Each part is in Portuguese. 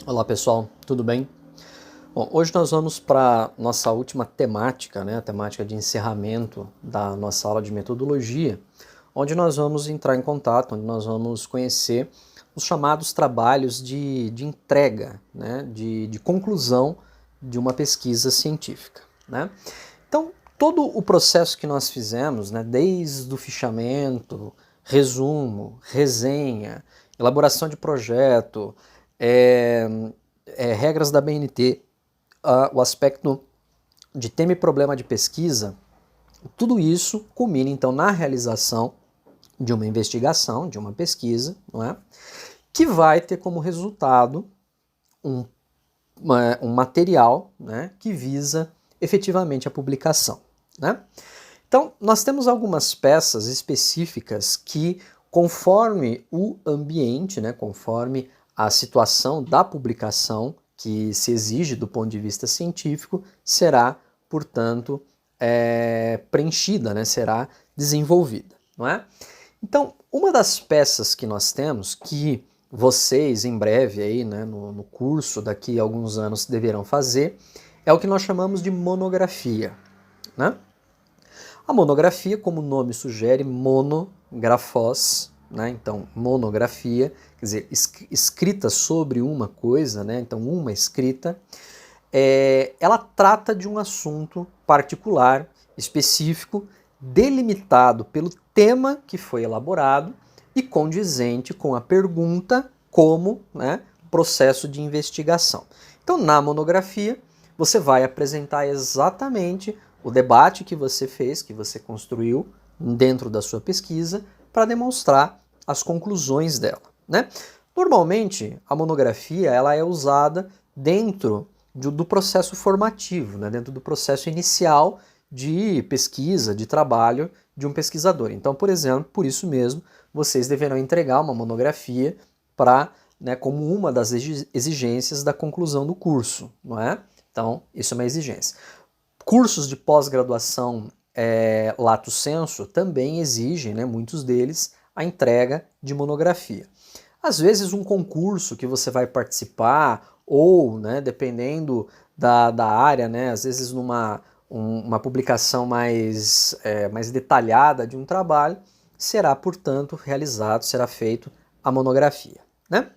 Olá pessoal, tudo bem? Bom, hoje nós vamos para nossa última temática, né, a temática de encerramento da nossa aula de metodologia, onde nós vamos entrar em contato, onde nós vamos conhecer os chamados trabalhos de entrega, né, de conclusão de uma pesquisa científica, né? Então, todo o processo que nós fizemos, né, desde o fichamento, resumo, resenha, elaboração de projeto, é, regras da BNT, o aspecto de tema e problema de pesquisa, tudo isso culmina então na realização de uma investigação, de uma pesquisa, não é? Que vai ter como resultado um material, né, que visa efetivamente a publicação, né? Então, nós temos algumas peças específicas que, conforme o ambiente, né, conforme a situação da publicação que se exige do ponto de vista científico, será, portanto, preenchida, né, será desenvolvida, não é? Então, uma das peças que nós temos, que vocês em breve aí, né, no curso daqui a alguns anos deverão fazer, é o que nós chamamos de monografia, né? A monografia, como o nome sugere, monografos, né? Então, monografia, quer dizer, escrita sobre uma coisa, né? Então, uma escrita, ela trata de um assunto particular, específico, delimitado pelo tema que foi elaborado e condizente com a pergunta como, né, processo de investigação. Então, na monografia, você vai apresentar exatamente o debate que você fez, que você construiu dentro da sua pesquisa, para demonstrar as conclusões dela, né? Normalmente, a monografia ela é usada dentro do processo formativo, né? Dentro do processo inicial de pesquisa, de trabalho de um pesquisador. Então, por exemplo, por isso mesmo, vocês deverão entregar uma monografia para, né, como uma das exigências da conclusão do curso, não é? Então, isso é uma exigência. Cursos de pós-graduação lato sensu também exigem, né, muitos deles, a entrega de monografia. Às vezes um concurso que você vai participar ou, né, dependendo da área, né, às vezes uma publicação mais detalhada de um trabalho, será, portanto, será feito a monografia, né?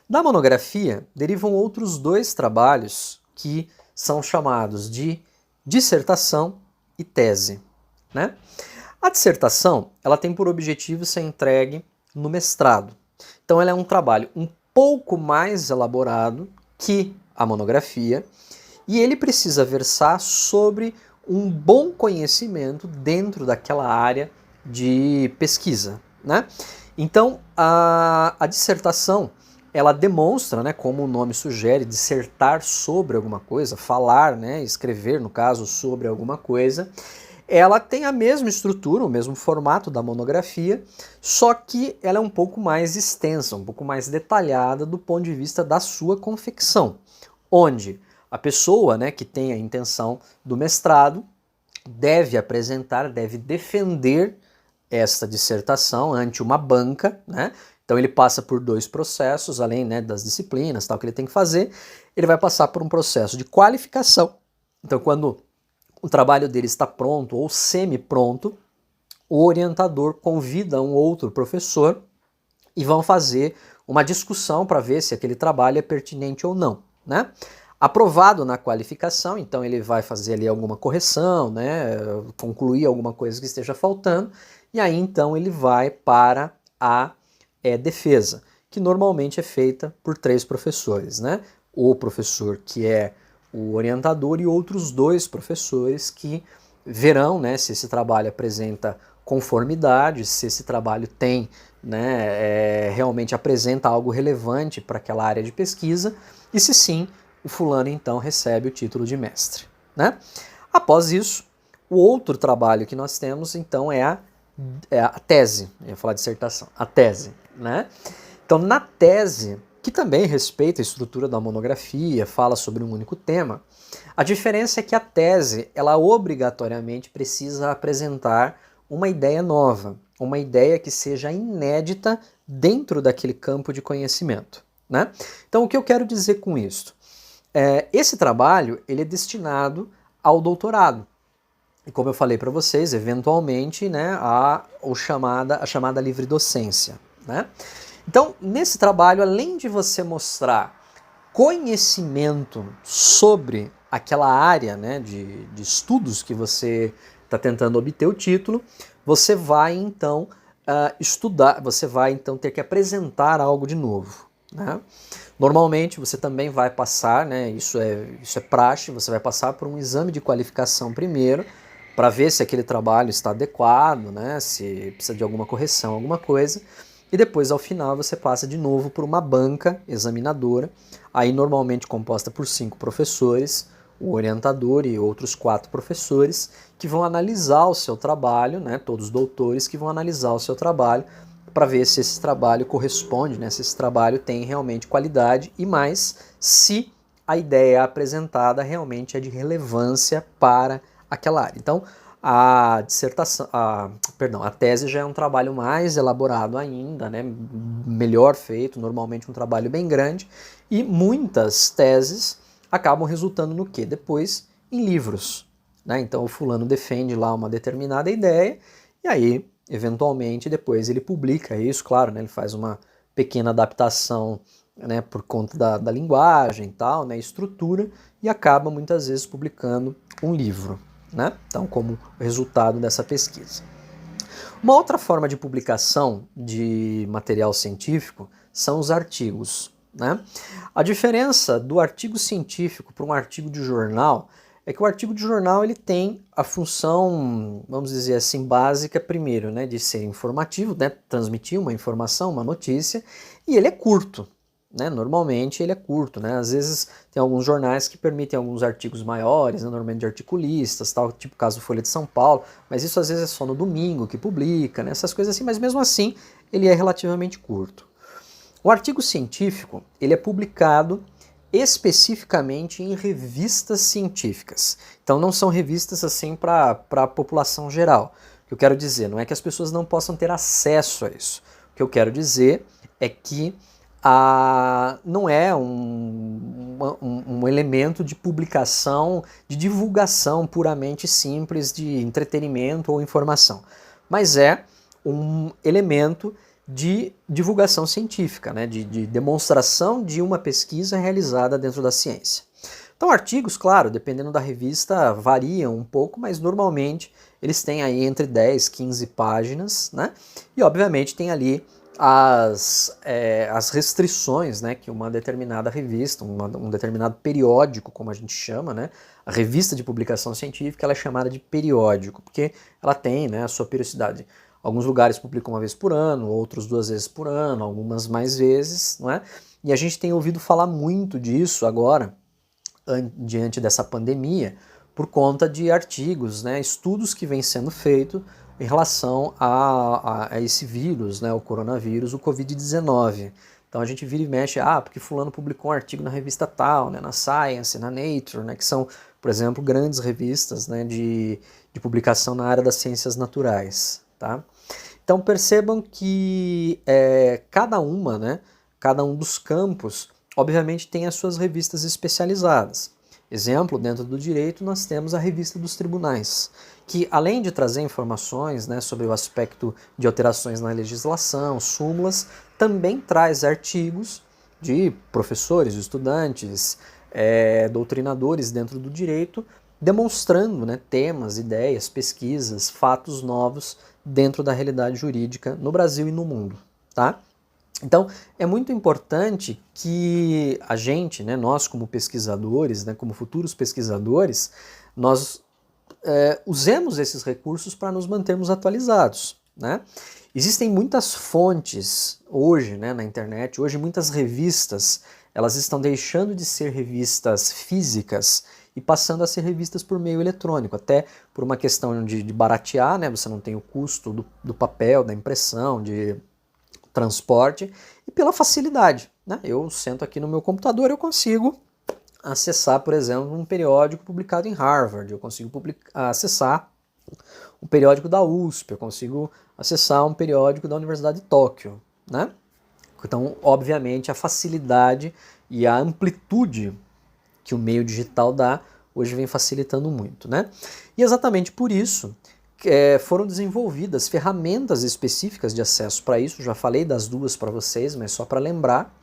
Da monografia derivam outros dois trabalhos que são chamados de dissertação e tese, né? A dissertação, ela tem por objetivo ser entregue no mestrado. Então ela é um trabalho um pouco mais elaborado que a monografia e ele precisa versar sobre um bom conhecimento dentro daquela área de pesquisa, né? Então a dissertação ela demonstra, né, como o nome sugere, dissertar sobre alguma coisa, falar, né, escrever, no caso, sobre alguma coisa. Ela tem a mesma estrutura, o mesmo formato da monografia, só que ela é um pouco mais extensa, um pouco mais detalhada do ponto de vista da sua confecção, onde a pessoa, né, que tem a intenção do mestrado deve apresentar, deve defender esta dissertação ante uma banca, né? Então ele passa por dois processos, além, né, das disciplinas, tal, que ele tem que fazer, ele vai passar por um processo de qualificação. Então quando o trabalho dele está pronto ou semi-pronto, o orientador convida um outro professor e vão fazer uma discussão para ver se aquele trabalho é pertinente ou não, né? Aprovado na qualificação, então ele vai fazer ali alguma correção, né, concluir alguma coisa que esteja faltando, e aí então ele vai para a defesa, que normalmente é feita por 3 professores, né? O professor que é o orientador e outros 2 professores que verão, né, se esse trabalho apresenta conformidade, se esse trabalho tem, né, realmente apresenta algo relevante para aquela área de pesquisa, e se sim, o fulano então recebe o título de mestre, né? Após isso, o outro trabalho que nós temos então é a tese, eu ia falar dissertação, a tese, né? Então na tese, que também respeita a estrutura da monografia, fala sobre um único tema, a diferença é que a tese, ela obrigatoriamente precisa apresentar uma ideia nova, uma ideia que seja inédita dentro daquele campo de conhecimento, né? Então, o que eu quero dizer com isso? Esse trabalho ele é destinado ao doutorado. E como eu falei para vocês, eventualmente, né, a chamada livre docência, né? Então, nesse trabalho, além de você mostrar conhecimento sobre aquela área, né, de estudos que você está tentando obter o título, você vai então estudar, você vai então ter que apresentar algo de novo, né? Normalmente você também vai passar, né, isso é praxe, você vai passar por um exame de qualificação primeiro, para ver se aquele trabalho está adequado, né, se precisa de alguma correção, alguma coisa, e depois ao final você passa de novo por uma banca examinadora, aí normalmente composta por 5 professores, o orientador e outros 4 professores, que vão analisar o seu trabalho, né, todos doutores que vão analisar o seu trabalho, para ver se esse trabalho corresponde, né, se esse trabalho tem realmente qualidade e mais se a ideia apresentada realmente é de relevância para aquela área. Então, a dissertação, a tese já é um trabalho mais elaborado ainda, né, melhor feito, normalmente um trabalho bem grande, e muitas teses acabam resultando no quê? Depois em livros, né? Então o fulano defende lá uma determinada ideia e aí eventualmente depois ele publica isso, claro, né, ele faz uma pequena adaptação, né, por conta da linguagem e tal, né, estrutura, e acaba muitas vezes publicando um livro, né? Então, como resultado dessa pesquisa. Uma outra forma de publicação de material científico são os artigos, né? A diferença do artigo científico para um artigo de jornal é que o artigo de jornal ele tem a função, vamos dizer assim, básica primeiro, né, de ser informativo, né, transmitir uma informação, uma notícia, e ele é curto, né, normalmente ele é curto, né, às vezes tem alguns jornais que permitem alguns artigos maiores, né, normalmente de articulistas, tal, tipo o caso do Folha de São Paulo, mas isso às vezes é só no domingo que publica, né, essas coisas assim, mas mesmo assim ele é relativamente curto. O artigo científico ele é publicado especificamente em revistas científicas. Então não são revistas assim para a população geral. O que eu quero dizer não é que as pessoas não possam ter acesso a isso. O que eu quero dizer é que não é um elemento de publicação, de divulgação puramente simples de entretenimento ou informação, mas é um elemento de divulgação científica, né, de demonstração de uma pesquisa realizada dentro da ciência. Então artigos, claro, dependendo da revista, variam um pouco, mas normalmente eles têm aí entre 10 e 15 páginas, né, e obviamente tem ali as restrições, né, que uma determinada revista, um determinado periódico, como a gente chama, né, a revista de publicação científica ela é chamada de periódico, porque ela tem, né, a sua periodicidade. Alguns lugares publicam uma vez por ano, outros 2 vezes por ano, algumas mais vezes, não é? E a gente tem ouvido falar muito disso agora, diante dessa pandemia, por conta de artigos, né, estudos que vêm sendo feitos em relação a esse vírus, né, o coronavírus, o Covid-19. Então a gente vira e mexe, porque fulano publicou um artigo na revista tal, né, na Science, na Nature, né, que são, por exemplo, grandes revistas, né, de publicação na área das ciências naturais. Tá? Então percebam que cada um dos campos, obviamente tem as suas revistas especializadas. Exemplo, dentro do direito nós temos a revista dos tribunais, que além de trazer informações, né, sobre o aspecto de alterações na legislação, súmulas, também traz artigos de professores, estudantes, doutrinadores dentro do direito, demonstrando, né, temas, ideias, pesquisas, fatos novos dentro da realidade jurídica no Brasil e no mundo, tá? Então, é muito importante que a gente, né, nós como pesquisadores, né, como futuros pesquisadores, nós usemos esses recursos para nos mantermos atualizados, né? Existem muitas fontes hoje, né, na internet, hoje muitas revistas, elas estão deixando de ser revistas físicas e passando a ser revistas por meio eletrônico, até por uma questão de baratear, né? Você não tem o custo do papel, da impressão, de transporte, e pela facilidade, né? Eu sento aqui no meu computador, eu consigo acessar, por exemplo, um periódico publicado em Harvard, eu consigo acessar um periódico da USP, eu consigo acessar um periódico da Universidade de Tóquio, né? Então, obviamente, a facilidade e a amplitude que o meio digital dá, hoje vem facilitando muito, né? E exatamente por isso foram desenvolvidas ferramentas específicas de acesso para isso, já falei das duas para vocês, mas só para lembrar.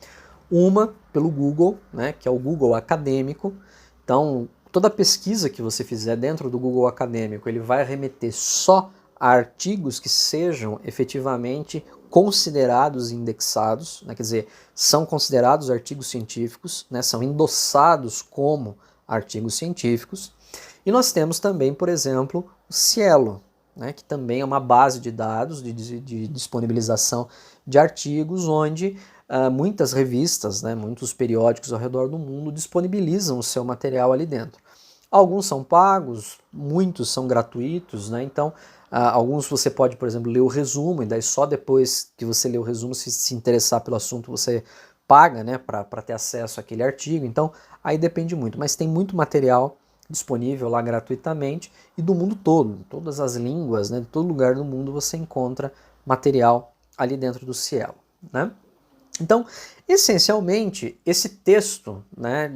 Uma pelo Google, né, que é o Google Acadêmico. Então, toda pesquisa que você fizer dentro do Google Acadêmico, ele vai remeter só a artigos que sejam efetivamente considerados indexados, né, quer dizer, são considerados artigos científicos, né, são endossados como artigos científicos. E nós temos também, por exemplo, o Cielo, né, que também é uma base de dados de disponibilização de artigos, onde muitas revistas, né, muitos periódicos ao redor do mundo disponibilizam o seu material ali dentro. Alguns são pagos, muitos são gratuitos, né, então alguns você pode, por exemplo, ler o resumo, e daí só depois que você lê o resumo, se interessar pelo assunto, você paga, né, para ter acesso àquele artigo. Então aí depende muito, mas tem muito material disponível lá gratuitamente e do mundo todo, todas as línguas, né, de todo lugar do mundo você encontra material ali dentro do Cielo, né? Então, essencialmente, esse texto, né,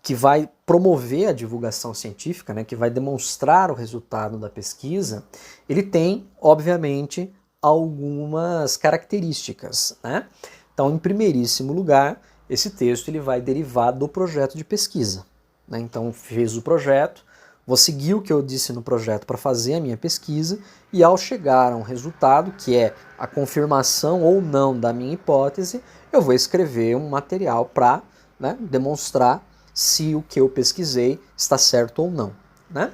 que vai promover a divulgação científica, né, que vai demonstrar o resultado da pesquisa, ele tem, obviamente, algumas características, né? Então, em primeiríssimo lugar, esse texto ele vai derivar do projeto de pesquisa, né? Então, fiz o projeto, vou seguir o que eu disse no projeto para fazer a minha pesquisa, e ao chegar a um resultado, que é a confirmação ou não da minha hipótese, eu vou escrever um material para, né, demonstrar se o que eu pesquisei está certo ou não, né?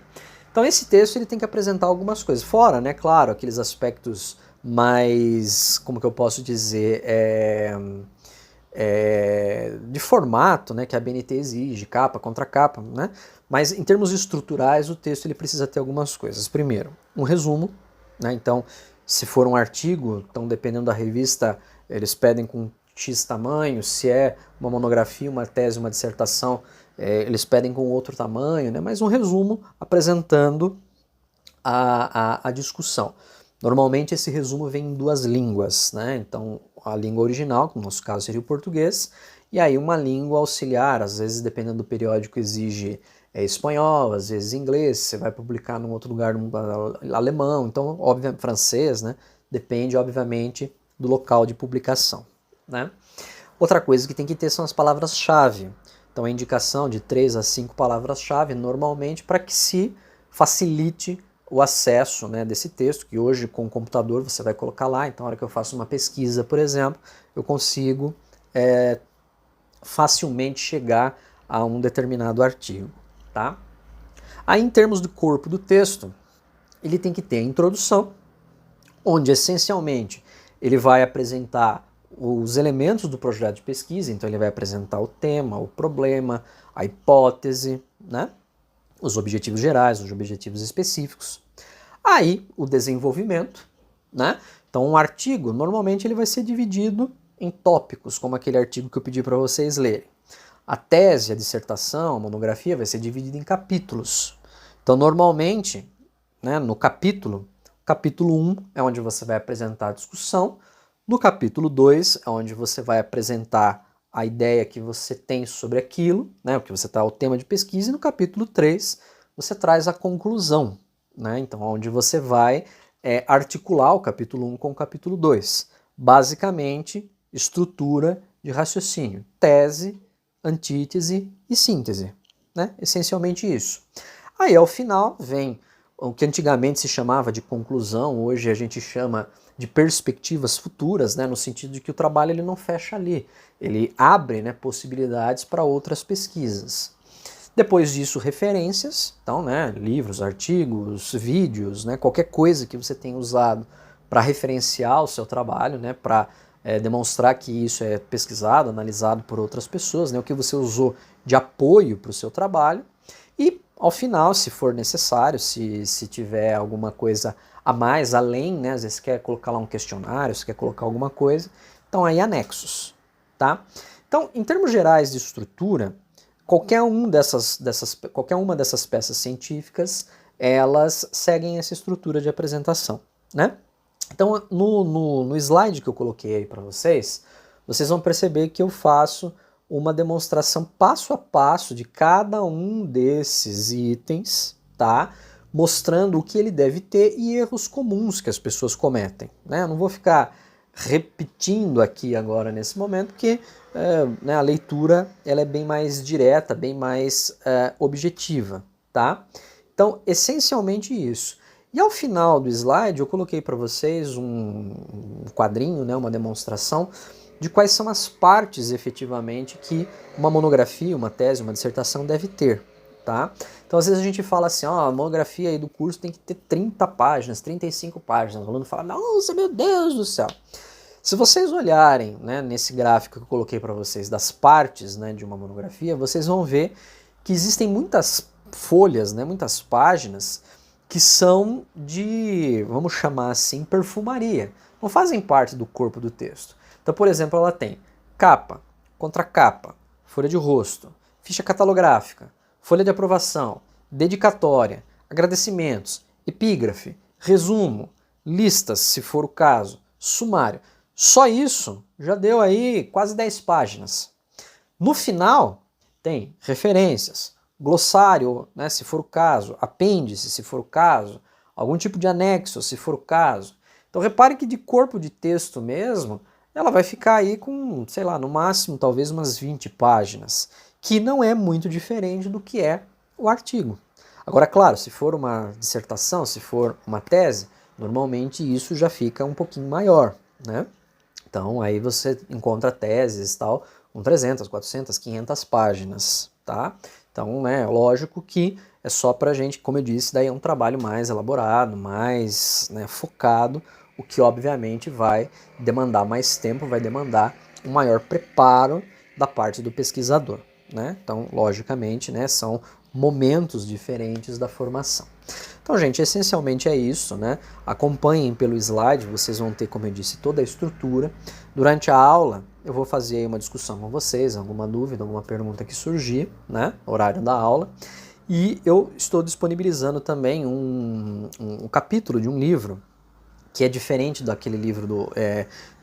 Então esse texto ele tem que apresentar algumas coisas, fora, né, claro, aqueles aspectos mais, como que eu posso dizer, de formato, né, que a BNT exige, capa contra capa, né? Mas em termos estruturais o texto ele precisa ter algumas coisas. Primeiro, um resumo, né? Então, se for um artigo, então dependendo da revista, eles pedem com X tamanho, se é uma monografia, uma tese, uma dissertação, eles pedem com outro tamanho, né? Mas um resumo apresentando a discussão. Normalmente esse resumo vem em duas línguas, né? Então a língua original, que no nosso caso seria o português, e aí uma língua auxiliar, às vezes dependendo do periódico exige espanhol, às vezes inglês, você vai publicar num outro lugar alemão, então obviamente francês, né? Depende obviamente do local de publicação, né? Outra coisa que tem que ter são as palavras-chave. Então a indicação de 3 a 5 palavras-chave normalmente para que se facilite o acesso, né, desse texto, que hoje com o computador você vai colocar lá, então na hora que eu faço uma pesquisa, por exemplo, eu consigo facilmente chegar a um determinado artigo, tá? Aí em termos do corpo do texto, ele tem que ter a introdução, onde essencialmente ele vai apresentar os elementos do projeto de pesquisa, então ele vai apresentar o tema, o problema, a hipótese, né? Os objetivos gerais, os objetivos específicos. Aí, o desenvolvimento, né? Então, um artigo, normalmente ele vai ser dividido em tópicos, como aquele artigo que eu pedi para vocês lerem. A tese, a dissertação, a monografia vai ser dividida em capítulos. Então, normalmente, né, no capítulo 1 é onde você vai apresentar a discussão, no capítulo 2 é onde você vai apresentar a ideia que você tem sobre aquilo, né, o que você está, o tema de pesquisa, e no capítulo 3 você traz a conclusão, né, então onde você vai articular o capítulo 1 com o capítulo 2. Basicamente, estrutura de raciocínio, tese, antítese e síntese, né, essencialmente isso. Aí ao final vem o que antigamente se chamava de conclusão, hoje a gente chama de perspectivas futuras, né, no sentido de que o trabalho ele não fecha ali, ele abre, né, possibilidades para outras pesquisas. Depois disso, referências, então, né, livros, artigos, vídeos, né, qualquer coisa que você tenha usado para referenciar o seu trabalho, né, para demonstrar que isso é pesquisado, analisado por outras pessoas, né, o que você usou de apoio para o seu trabalho. E ao final, se for necessário, se tiver alguma coisa a mais, além, né, às vezes você quer colocar lá um questionário, você quer colocar alguma coisa, então aí anexos, tá? Então, em termos gerais de estrutura, qualquer uma dessas peças científicas, elas seguem essa estrutura de apresentação, né? Então, no slide que eu coloquei aí para vocês, vocês vão perceber que eu faço uma demonstração passo a passo de cada um desses itens, tá? Mostrando o que ele deve ter e erros comuns que as pessoas cometem, né? Eu não vou ficar repetindo aqui agora nesse momento, porque né, a leitura ela é bem mais direta, bem mais objetiva, tá? Então, essencialmente isso. E ao final do slide eu coloquei para vocês um quadrinho, né, uma demonstração de quais são as partes efetivamente que uma monografia, uma tese, uma dissertação deve ter, tá? Então às vezes a gente fala assim, ó, a monografia aí do curso tem que ter 30 páginas, 35 páginas. O aluno fala, nossa, meu Deus do céu. Se vocês olharem, né, nesse gráfico que eu coloquei para vocês das partes, né, de uma monografia, vocês vão ver que existem muitas folhas, né, muitas páginas que são de, vamos chamar assim, perfumaria. Não fazem parte do corpo do texto. Então, por exemplo, ela tem capa, contracapa, folha de rosto, ficha catalográfica, folha de aprovação, dedicatória, agradecimentos, epígrafe, resumo, listas, se for o caso, sumário. Só isso já deu aí quase 10 páginas. No final, tem referências, glossário, né, se for o caso, apêndice, se for o caso, algum tipo de anexo, se for o caso. Então repare que de corpo de texto mesmo, ela vai ficar aí com, sei lá, no máximo talvez umas 20 páginas, que não é muito diferente do que é o artigo. Agora, claro, se for uma dissertação, se for uma tese, normalmente isso já fica um pouquinho maior, né? Então aí você encontra teses e tal com 300, 400, 500 páginas, tá? Então, né, lógico que é só pra gente, como eu disse, daí é um trabalho mais elaborado, mais, né, focado, o que obviamente vai demandar mais tempo, vai demandar um maior preparo da parte do pesquisador, né? Então, logicamente, né, são momentos diferentes da formação. Então, gente, essencialmente é isso, né? Acompanhem pelo slide, vocês vão ter, como eu disse, toda a estrutura. Durante a aula, eu vou fazer uma discussão com vocês, alguma dúvida, alguma pergunta que surgir, né? Horário da aula. E eu estou disponibilizando também um capítulo de um livro que é diferente daquele livro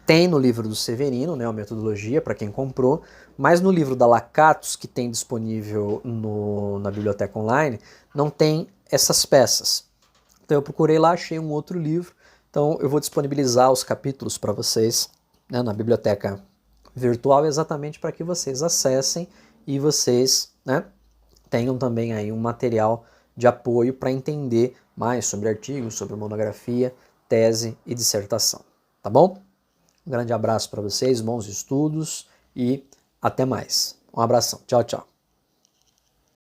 tem no livro do Severino, né, a metodologia, para quem comprou, mas no livro da Lakatos, que tem disponível na biblioteca online, não tem essas peças. Então eu procurei lá, achei um outro livro, então eu vou disponibilizar os capítulos para vocês, né, na biblioteca virtual, exatamente para que vocês acessem e vocês, né, tenham também aí um material de apoio para entender mais sobre artigos, sobre monografia, tese e dissertação, tá bom? Um grande abraço para vocês, bons estudos e até mais. Um abração. Tchau, tchau.